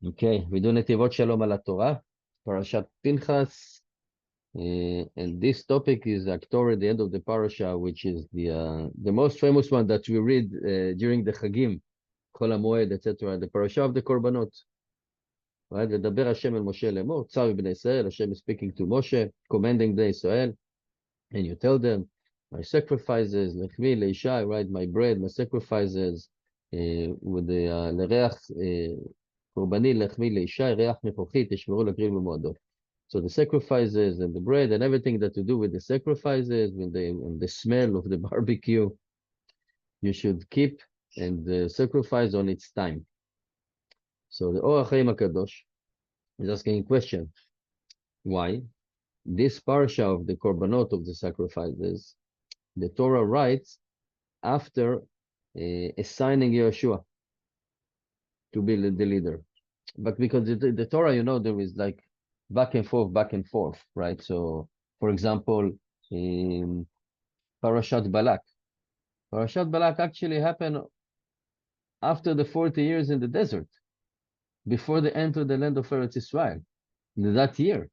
Okay, we do Netivot Shalom ala Torah, Parashat Pinchas, and this topic is toward the end of the parasha, which is the most famous one that we read during the Chagim, Chol HaMoed, etc. The parasha of the Korbanot. Right? ודבר השם אל משה לאמור, צר בני ישראל, Hashem is speaking to Moshe, commanding בני ישראל, and you tell them, my sacrifices, לחמי, לאישי, right, my bread, my sacrifices, with the לריח, קורבני לחמי לאישי, ריח נכוחי, תשמרו לקריב במועדו. So the sacrifices and the bread and everything that to do with the sacrifices, with the smell of the barbecue, you should keep and sacrifice on its time. So the Or HaChaim HaKadosh is asking a question. Why? This parsha of the korbanot of the sacrifices, the Torah writes after assigning Yeshua to be the leader. But because the Torah, there is like back and forth, right? So, for example, in Parashat Balak. Parashat Balak actually happened after the 40 years in the desert, before they entered the land of Eretz Israel, in that year.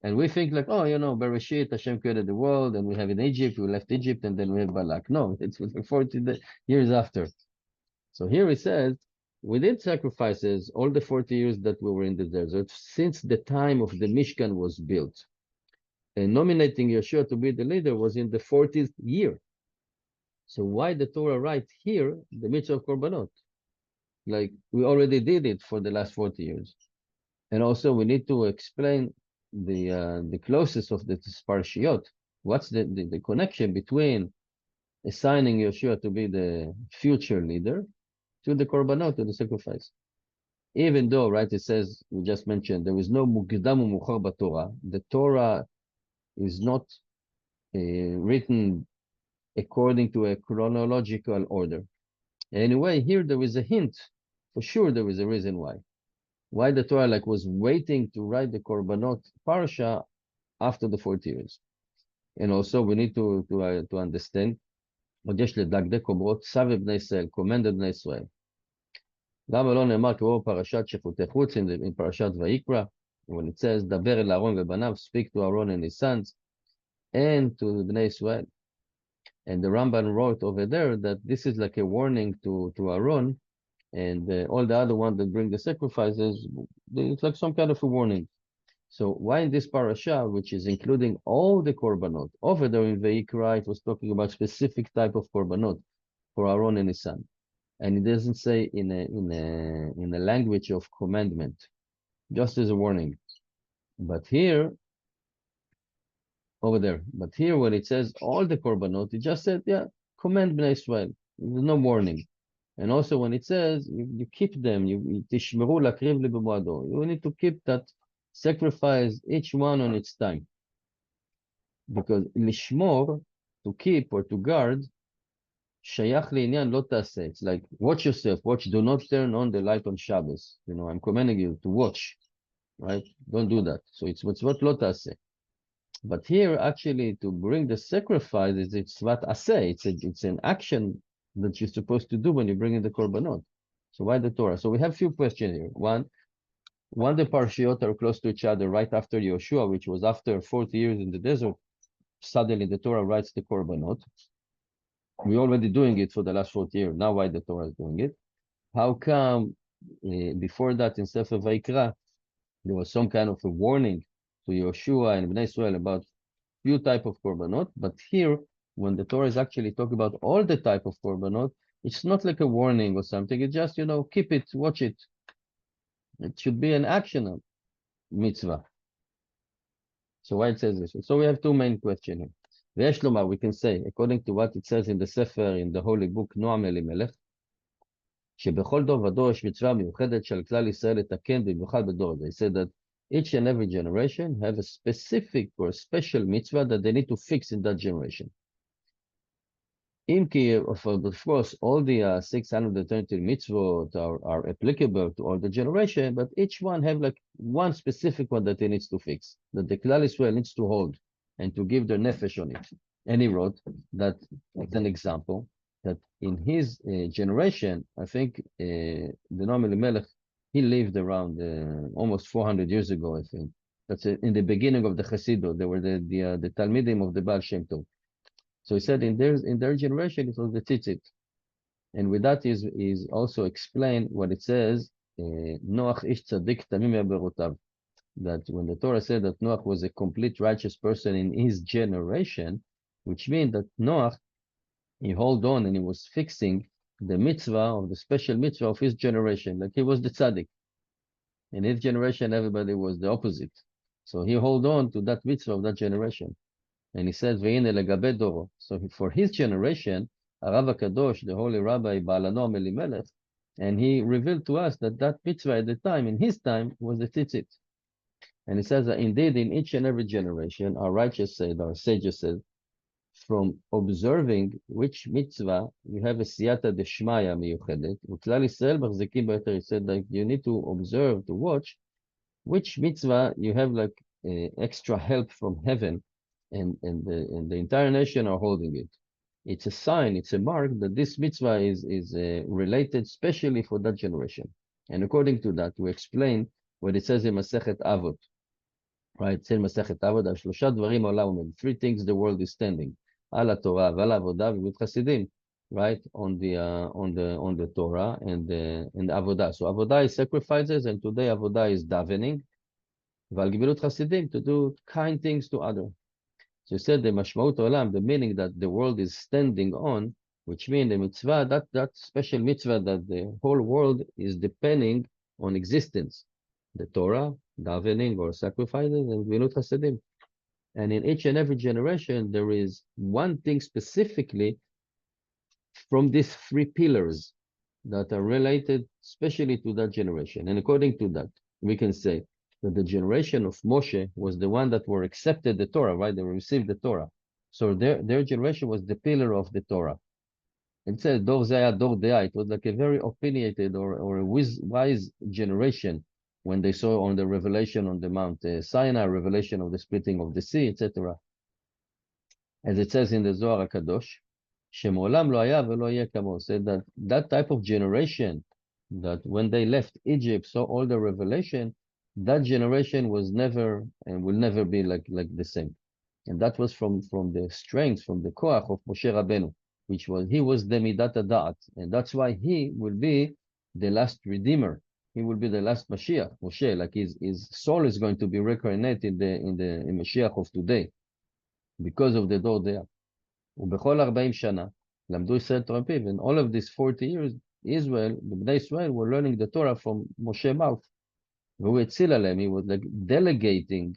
And we think like, Bereshit, Hashem created the world, and we have in Egypt, we left Egypt, and then we have Balak. No, it's 40 years after. So here it says, we did sacrifices all the 40 years that we were in the desert, since the time of the Mishkan was built. And nominating Yeshua to be the leader was in the 40th year. So why the Torah writes here the mitzvah of Korbanot? Like, we already did it for the last 40 years. And also we need to explain the closest of the Parshiot. What's the connection between assigning Yeshua to be the future leader to the Korbanot, to the sacrifice? Even though, right, it says, we just mentioned, there is no Mukdam u'Muchar b'Torah. The Torah is not written according to a chronological order. Anyway, here there is a hint. For sure, there is a reason why. Why the Torah was waiting to write the Korbanot Parsha after the 40 years. And also we need to understand, עוד יש לדקדק אומרות, צו בני ישראל, commanded בני ישראל. למה לא נאמר כמו פרשת שפוטי חוץ, in פרשת ויקרא, when it says, דבר אל אהרון ובניו, speak to Aaron and his sons, and to בני ישראל. And the Ramban wrote over there that this is like a warning to Aaron, and all the other ones that bring the sacrifices, it's like some kind of a warning. So why in this parasha, which is including all the korbanot, over there in Vayikra, it was talking about specific type of korbanot for Aaron and his son, and it doesn't say in a language of commandment, just as a warning. But here, over there, when it says all the korbanot, it just said, command Bnei Israel. There's no warning. And also when it says you keep them, you tishmeru lakriv li b'moado, you need to keep that sacrifice, each one on its time. Because lishmor, to keep or to guard, shayach li'inyan lo taseh. It's like, watch yourself, do not turn on the light on Shabbos. I'm commanding you to watch, right? Don't do that. So it's what lo taseh. But here, actually, to bring the sacrifice, it's what aseh. It's an action that you're supposed to do when you bring in the korbanot. So why the Torah? So we have a few questions here. One, the Parshiot are close to each other right after Yoshua, which was after 40 years in the desert. Suddenly the Torah writes the korbanot. We're already doing it for the last 40 years. Now why the Torah is doing it? How come before that in Sefer Vayikra, there was some kind of a warning to Yoshua and Bnei Israel about few type of korbanot, but here, when the Torah is actually talking about all the type of korbanot, it's not like a warning or something. It's just, keep it, watch it. It should be an action mitzvah. So why it says this? So we have two main questions here. ויש לומר, we can say, according to what it says in the Sefer, in the holy book, נועם אלימלך, שבכל דור ודור יש מצווה מיוחדת של כלל ישראל לתקן במיוחד בדור הזה. He said that each and every generation have a specific or special mitzvah that they need to fix in that generation. Of course, all the 630 mitzvot are applicable to all the generation, but each one have like one specific one that he needs to fix, that the Klal Israel needs to hold and to give their nefesh on it. And he wrote that, as an example, that in his generation, I think the Noam Elimelech, He lived around almost 400 years ago, I think. That's in the beginning of the Hasidut. They were the Talmidim of the Baal Shem Tov. So he said in their generation it was the tzitzit, and with that is also explained what it says. Noach ish tzaddik tamim berotav. That when the Torah said that Noach was a complete righteous person in his generation, which means that Noach, he held on and he was fixing the mitzvah of the special mitzvah of his generation, like he was the tzaddik. In his generation, everybody was the opposite. So he held on to that mitzvah of that generation. And he says, Ve'ine legabe doro. So for his generation, Arav HaKadosh, the holy rabbi, Ba'alano Elimelech, and he revealed to us that that mitzvah at the time, in his time, was the tzitzit. And he says that indeed in each and every generation, our righteous said, our sages said, from observing which mitzvah you have a siyata deshmaya miyuchedet, uklal Yisrael machzikim be'eter. He said like you need to observe, to watch which mitzvah you have like extra help from heaven, and the entire nation are holding it. It's a sign, it's a mark that this mitzvah is related specially for that generation. And according to that, we explain what it says in Masechet Avot. Right, it's in Masechet Avot, Shlosha dvarim ha'olam omed. Three things the world is standing: ala Torah, ועל העבודה ובית חסידים. Right, on the Torah and the avodah. So avodah is sacrifices, and today avodah is davening. ועל גמילות חסידים, to do kind things to others. So he said the mashmaut olam, the meaning that the world is standing on, which means the mitzvah, that special mitzvah that the whole world is depending on existence. The Torah, davening or sacrifices, and gmilut chasadim. And in each and every generation, there is one thing specifically from these three pillars that are related especially to that generation. And according to that, we can say that the generation of Moshe was the one that were accepted the Torah, right? They received the Torah. So their generation was the pillar of the Torah. It says, Dor Zaya, Dor Dea. It was like a very opinionated or a wise generation when they saw on the revelation on the Mount Sinai, revelation of the splitting of the sea, etc. As it says in the Zohar HaKadosh, Shemolam lo haya velo yeh kamo, said that type of generation that when they left Egypt saw all the revelation, that generation was never and will never be like the same. And that was from the strength, from the koach of Moshe Rabbeinu, which was, he was the midat da'at, and that's why he will be the last redeemer. He will be the last Mashiach, Moshe, like his soul is going to be reincarnated in the Mashiach of today, because of the Dor Deah. ובכל 40 שנה, למדו ישראל תורה מפיו, and all of these 40 years, Israel, the Bnei Israel were learning the Torah from Moshe's mouth. והוא הציל עליהם, he was like delegating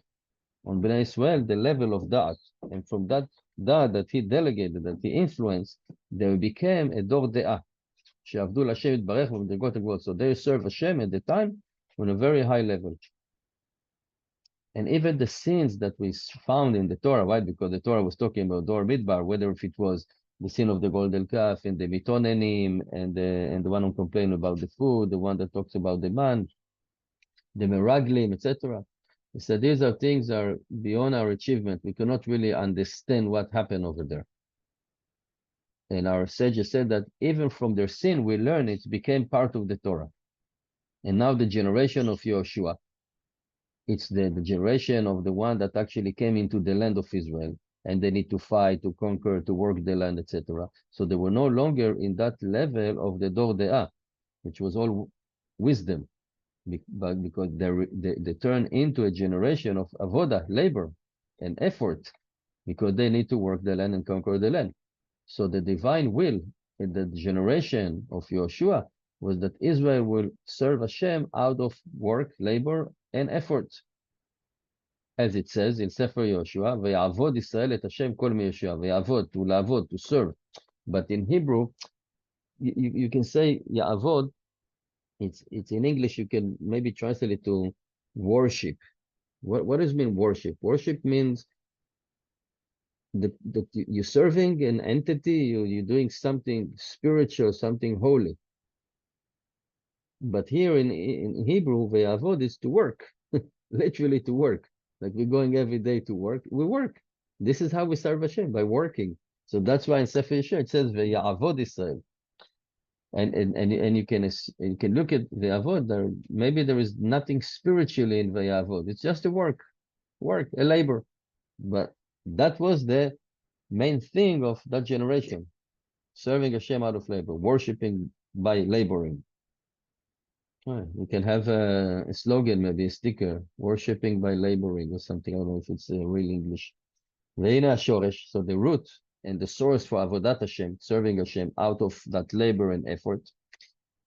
on Bnei Israel the level of Da'at. And from that Da'at that he delegated, that he influenced, they became a Dor De'ah, שעבדו להשם יתברך במדרגות הגבוהות. So they serve Hashem at the time on a very high level. And even the sins that we found in the Torah, right? Because the Torah was talking about Dor Midbar, whether if it was the sin of the golden calf and the mitonenim and the one who complained about the food, the one that talks about the man, the meraglim, etc. He said these are things are beyond our achievement. We cannot really understand what happened over there. And our sages said that even from their sin, we learn it became part of the Torah. And now the generation of Yehoshua, it's the generation of the one that actually came into the land of Israel, and they need to fight, to conquer, to work the land, etc. So they were no longer in that level of the Dor De'ah, which was all wisdom, but because they turn into a generation of avodah, labor, and effort, because they need to work the land and conquer the land. So the divine will in the generation of Yehoshua was that Israel will serve Hashem out of work, labor, and effort. As it says in Sefer Yehoshua, ויעבוד ישראל את השם כל מיהושע, ויעבוד, to לעבוד, to serve. But in Hebrew, you can say יעבוד, it's in English, you can maybe translate it to worship. What does it mean worship? Worship means that you're serving an entity, you're doing something spiritual, something holy. But here in Hebrew, ve'avod is to work, literally to work. Like we're going every day to work, we work. This is how we serve Hashem, by working. So that's why in Sefer Yeshua it says ve'avod Israel. And you can look at the avod. Maybe there is nothing spiritually in the avod. It's just a work, a labor. But that was the main thing of that generation, serving Hashem out of labor, worshiping by laboring. You can have a slogan, maybe a sticker, worshiping by laboring or something. I don't know if it's real English. Ve'ina shoresh, so the root and the source for avodat Hashem, serving Hashem out of that labor and effort,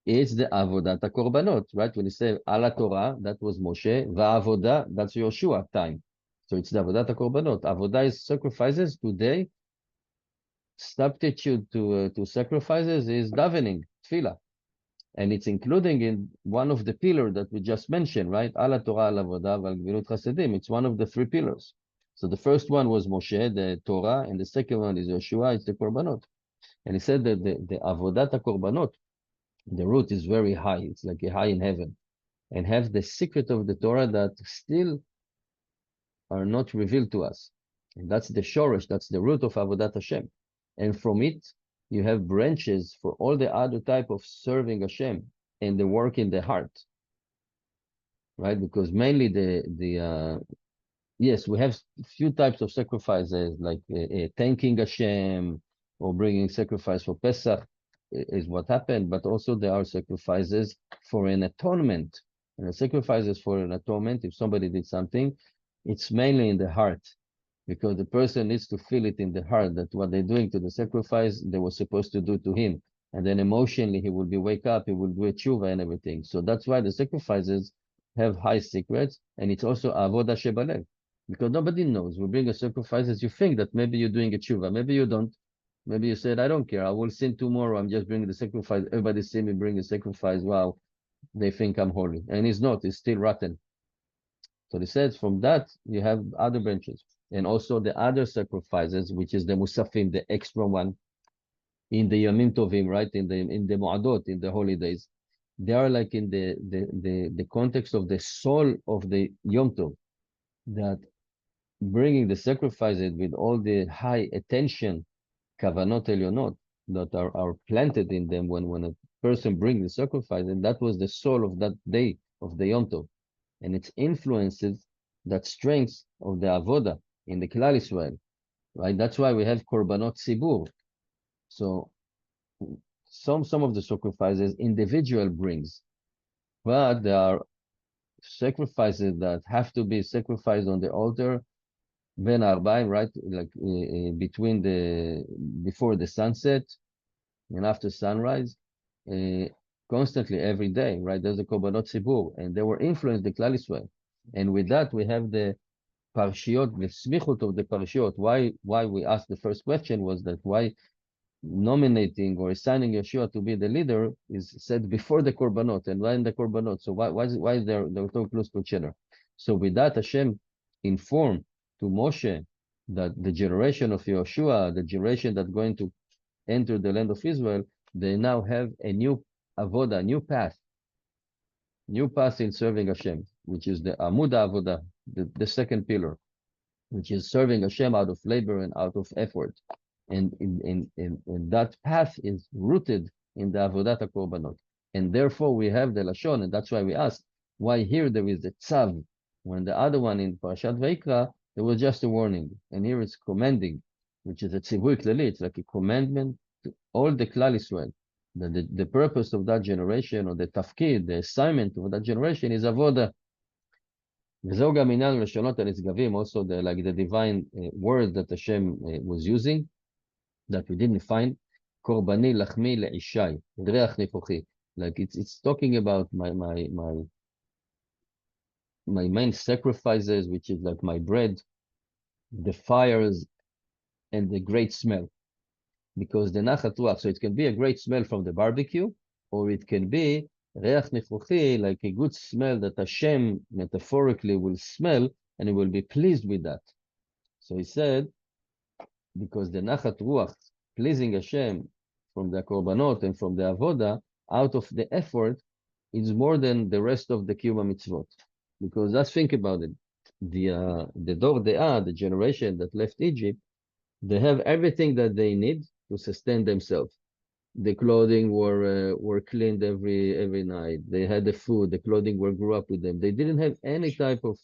is the avodat korbanot, right? When you say ala Torah, that was Moshe, va'avodah, that's Yoshua time. So it's the avodat korbanot. Avodah is sacrifices. Today, substitute to sacrifices is davening, tefillah. And it's including in one of the pillars that we just mentioned, right? Ala Torah, ala avodah, val gvilut chasedim. It's one of the three pillars. So the first one was Moshe, the Torah, and the second one is Yoshua, it's the korbanot. And he said that the avodat korbanot, the root is very high. It's like a high in heaven, and have the secret of the Torah that still are not revealed to us. And that's the shoresh, that's the root of avodat Hashem. And from it, you have branches for all the other type of serving Hashem and the work in the heart, right? Because mainly yes, we have few types of sacrifices, like thanking Hashem or bringing sacrifice for Pesach is what happened, but also there are sacrifices for an atonement. And the sacrifices for an atonement, if somebody did something, it's mainly in the heart, because the person needs to feel it in the heart that what they're doing to the sacrifice, they were supposed to do to him. And then emotionally, he will be wake up, he will do a tshuva and everything. So that's why the sacrifices have high secrets, and it's also avodah shebalev, because nobody knows. We bring a sacrifices, you think that maybe you're doing a tshuva, maybe you don't. Maybe you said, I don't care, I will sin tomorrow, I'm just bringing the sacrifice. Everybody see me bring a sacrifice, wow, they think I'm holy. And he's not, he's still rotten. So he says, from that, you have other branches. And also the other sacrifices, which is the musafim, the extra one, in the Yamim Tovim, right? In the Mu'adot, in the holidays. They are like in the context of the soul of the Yom Tov, that bringing the sacrifices with all the high attention, kavanot elionot, that are planted in them when a person brings the sacrifice, and that was the soul of that day of the Yom Tov. And it influences that strength of the avoda in the Klal Israel, right? That's why we have korbanot sibur. So some of the sacrifices individual brings, but there are sacrifices that have to be sacrificed on the altar, ben arba'im, right? Like before the sunset and after sunrise, constantly every day, right? There's a korbanot sibur, and they were influenced the Klal Israel. And with that, we have the parshiot, the smichut of the parshiot. Why we asked the first question was that why nominating or assigning Yeshua to be the leader is said before the korbanot, and why in the korbanot? So why is they're so close to each other? So with that, Hashem informed to Moshe that the generation of Yeshua, the generation that's going to enter the land of Israel, they now have a new avodah, new path in serving Hashem, which is the amuda avodah, the second pillar, which is serving Hashem out of labor and out of effort. And that path is rooted in the avodat korbanot. And therefore we have the lashon, and that's why we ask, why here there is the tzav, when the other one in Parashat Vayikra, there was just a warning. And here it's commanding, which is a tzivui klali, it's like a commandment to all the Klal Israel. That the purpose of that generation, or the tafkid, the assignment of that generation is avodah. וזהו גם עניין לשונות הנשגבים, also the divine word that Hashem was using, that we didn't find, korbani lachmi leishai, reach nifuchi. Like it's talking about my main sacrifices, which is like my bread, the fires, and the great smell. Because the nachat ruach, so it can be a great smell from the barbecue, or it can be reach nifuchi, like a good smell that Hashem metaphorically will smell, and he will be pleased with that. So he said, because the nachat ruach, pleasing Hashem from the korbanot and from the avoda, out of the effort, is more than the rest of the kiyum mitzvot. Because let's think about it. The dor de'ah, the generation that left Egypt, they have everything that they need to sustain themselves. The clothing were cleaned every night. They had the food. The clothing grew up with them. They didn't have any type of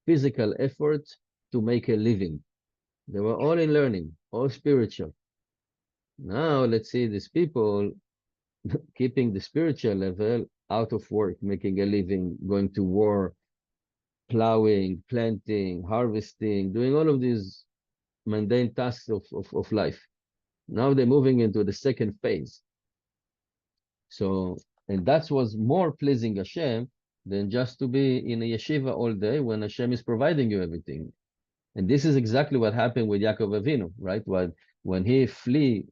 physical effort to make a living. They were all in learning, all spiritual. Now let's see these people keeping the spiritual level out of work, making a living, going to war, plowing, planting, harvesting, doing all of these mundane tasks of life. Now they're moving into the second phase. So, and that was more pleasing Hashem than just to be in a yeshiva all day when Hashem is providing you everything. And this is exactly what happened with Yaakov Avinu, right? When he flee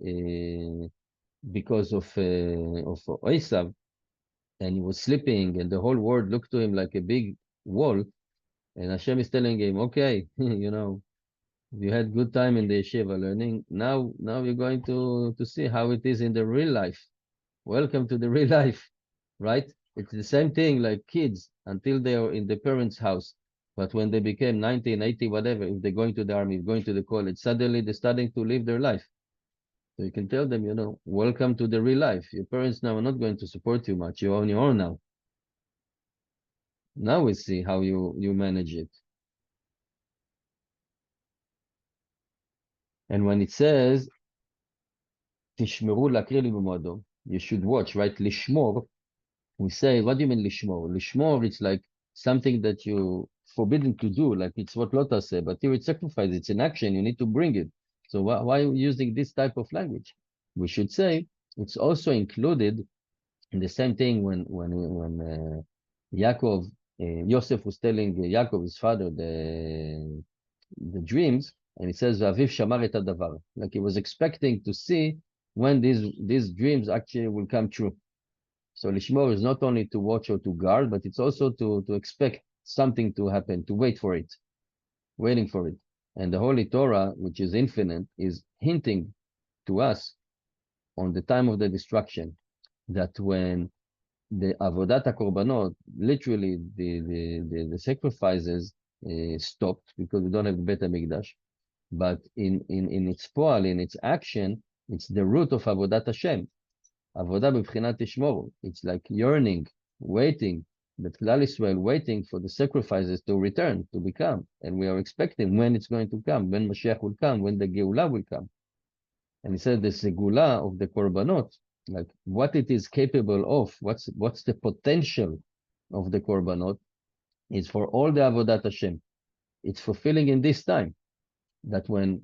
because of Esav, and he was sleeping, and the whole world looked to him like a big wall, and Hashem is telling him, okay, you had good time in the yeshiva learning. Now you're going to see how it is in the real life. Welcome to the real life, right? It's the same thing like kids until they are in the parents' house. But when they became 19, 80, whatever, if they're going to the army, going to the college, suddenly they're starting to live their life. So you can tell them, welcome to the real life. Your parents now are not going to support you much. You're on your own now. Now we see how you manage it. And when it says, תשמרו להקריא לי במועדו, you should watch, right? לשמור, we say, what do you mean לשמור? לשמור, it's like something that you forbidden to do, like it's what Lotta said, but here it's sacrifice, it's an action, you need to bring it. So why are you using this type of language? We should say, it's also included in the same thing when Yaakov, Yosef was telling Yaakov, his father, the dreams, and he says, Aviv shamar et hadavar. Like he was expecting to see when these dreams actually will come true. So lishmor is not only to watch or to guard, but it's also to expect something to happen, to wait for it, waiting for it. And the Holy Torah, which is infinite, is hinting to us on the time of the destruction, that when the avodat hakorbanot, literally the sacrifices stopped because we don't have the Bet HaMikdash, but in its poal, in its action, it's the root of avodat Hashem. Avodah b'bchinat tishmor. It's like yearning, waiting, that Klal Yisrael waiting for the sacrifices to return, to become. And we are expecting when it's going to come, when Mashiach will come, when the Geulah will come. And he said the Segula of the Korbanot, like what it is capable of, what's the potential of the Korbanot, is for all the Avodat Hashem. It's fulfilling in this time, that when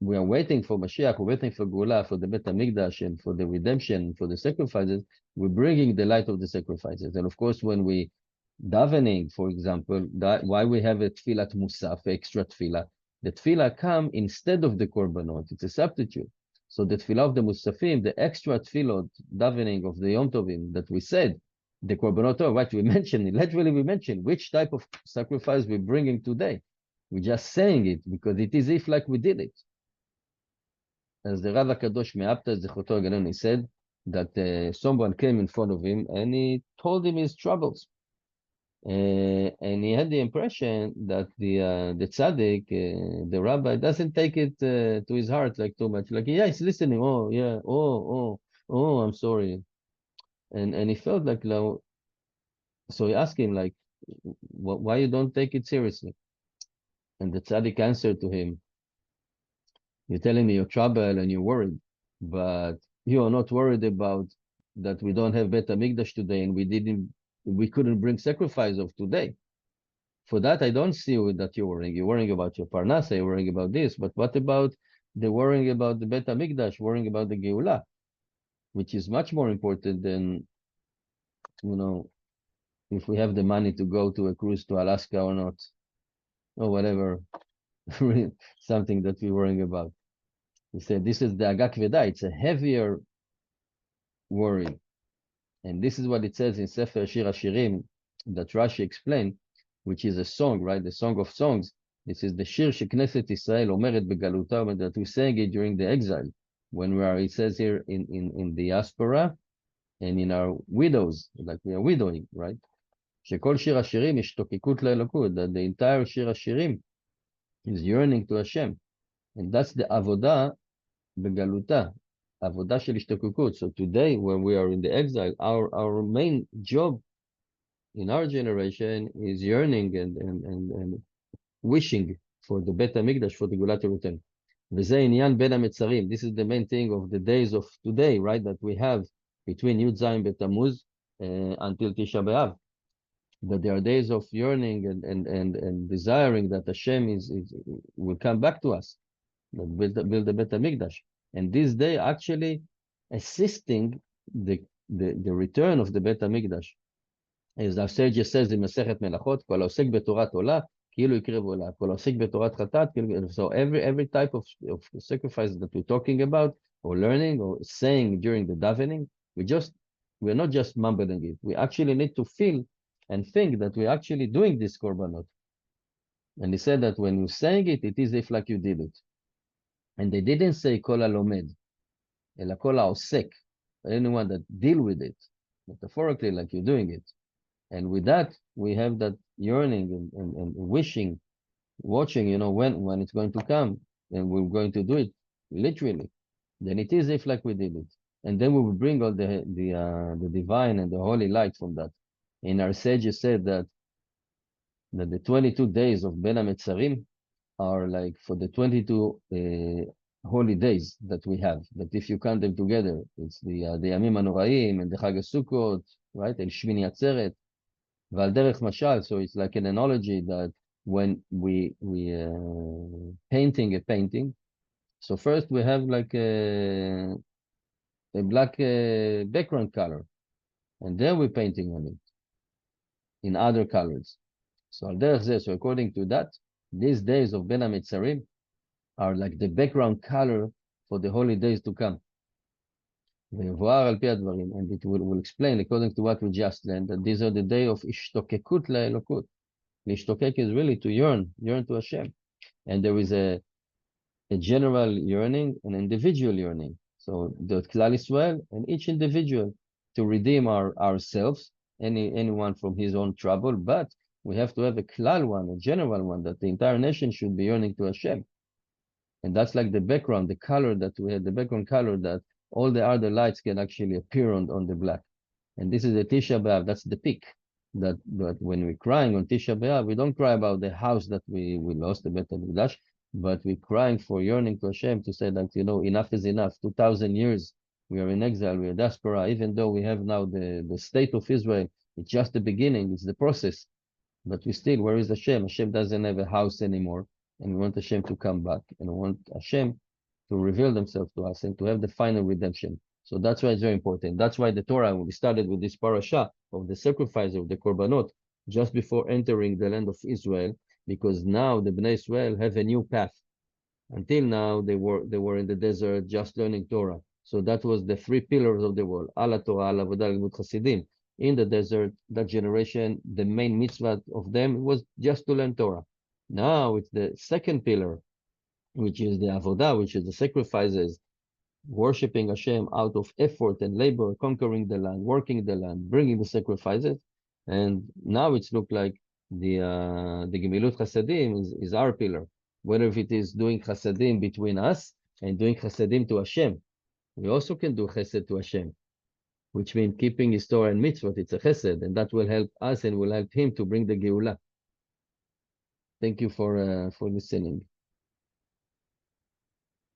we are waiting for Mashiach, we're waiting for Geulah, for the Bet HaMikdash, and for the redemption, for the sacrifices, we're bringing the light of the sacrifices. And of course, when we davening, for example, why we have a tefillat musaf, extra tefillah, the tefillah come instead of the korbanot. It's a substitute. So the tefillah of the musafim, the extra tefillot, davening of the Yom Tovim that we said, the korbanot, right? We mentioned, literally we mentioned which type of sacrifice we're bringing today. We're just saying it because it is if like we did it. As the Rav HaKadosh Me'apta Zechoto Ganon, he said that someone came in front of him and he told him his troubles. And he had the impression that the tzaddik, the rabbi, doesn't take it to his heart like too much. Like, yeah, he's listening. Oh, yeah. Oh, I'm sorry. And he felt like, so he asked him, like, why you don't take it seriously? And the tzaddik answered to him, you're telling me your trouble and you're worried, but you are not worried about that we don't have Bet HaMikdash today and we couldn't bring sacrifice of today. For that, I don't see that you're worrying. You're worrying about your Parnasa, you're worrying about this, but what about the worrying about the Bet HaMikdash, worrying about the Geulah, which is much more important than, if we have the money to go to a cruise to Alaska or not, or whatever, something that we're worrying about. He said, this is the Agak Veda, it's a heavier worry. And this is what it says in Sefer Shir HaShirim that Rashi explained, which is a song, right? The Song of Songs. This is the Shir Shekneset Israel Omeret Begaluta, that we sang it during the exile, when we are, it says here, in diaspora and in our widows, like we are widowing, right? Shekol Shir HaShirim Ishtokikut LeElokut, that the entire Shir HaShirim is yearning to Hashem. And that's the Avodah Begaluta. עבודה של השתוקקות. So today, when we are in the exile, our main job in our generation is yearning and wishing for the בית המקדש, for the גאולה to return. וזה עניין בין המצרים. This is the main thing of the days of today, right? That we have between י"ז בתמוז until Tisha B'Av. That there are days of yearning and desiring that Hashem will come back to us, that build the בית המקדש. And this day actually assisting the return of the בית המקדש. As our sage says in מסכת מלאכות, כל העוסק בתורת עולה, כאילו יקרב עולה. כל העוסק בתורת חטאת, so every type of sacrifice that we're talking about, or learning, or saying during the davening, we're not just mumbling it. We actually need to feel and think that we're actually doing this korbanot. And he said that when you're saying it, it is if like you did it. And they didn't say kol halomed, ela kol haosek, anyone that deal with it, metaphorically like you're doing it. And with that, we have that yearning and wishing, watching, when it's going to come, and we're going to do it literally. Then it is if like we did it. And then we will bring all the divine and the holy light from that. In our sages said that the 22 days of Ben HaMetzarim are like for the 22 holy days that we have. That if you count them together, it's the Yamim HaNoraim and the Chag HaSukkot, right? And Shmini Atzeret. ועל דרך משל, so it's like an analogy that when we painting a painting, so first we have like a black background color, and then we're painting on it in other colors. So על דרך זה, so according to that, these days of בין המצרים are like the background color for the holy days to come. ויבואר על פי הדברים, and it will explain according to what we just learned, that these are the day of השתוקקות לאלוקות. להשתוקק is really to yearn to Hashem. And there is a general yearning and individual yearning. So the Klal Yisrael and each individual to redeem ourselves, anyone from his own trouble, but we have to have a Klal one, a general one, that the entire nation should be yearning to Hashem. And that's like the background, the color that we had, the background color that all the other lights can actually appear on the black. And this is the Tisha B'Av, that's the peak. That when we're crying on Tisha B'Av, we don't cry about the house that we lost, the Beit HaMikdash, but we're crying for yearning to Hashem to say that, enough is enough. 2,000 years, we are in exile, we are diaspora, even though we have now the state of Israel, it's just the beginning, it's the process. But we still, where is Hashem? Hashem doesn't have a house anymore, and we want Hashem to come back, and we want Hashem to reveal themselves to us and to have the final redemption. So that's why it's very important. That's why the Torah, we started with this parasha of the sacrifice of the korbanot just before entering the land of Israel, because now the Bnei Israel have a new path. Until now, they were in the desert just learning Torah. So that was the three pillars of the world. Ala Torah, ala Avodah, Limud Chasidim. In the desert, that generation, the main mitzvah of them was just to learn Torah. Now it's the second pillar, which is the Avodah, which is the sacrifices, worshipping Hashem out of effort and labor, conquering the land, working the land, bringing the sacrifices. And now it's looked like the Gemilut Chasadim is our pillar. Whether if it is doing Chasadim between us and doing Chasadim to Hashem. We also can do Chesed to Hashem, which means keeping His Torah and Mitzvot. It's a Chesed, and that will help us and will help Him to bring the Geulah. Thank you for listening.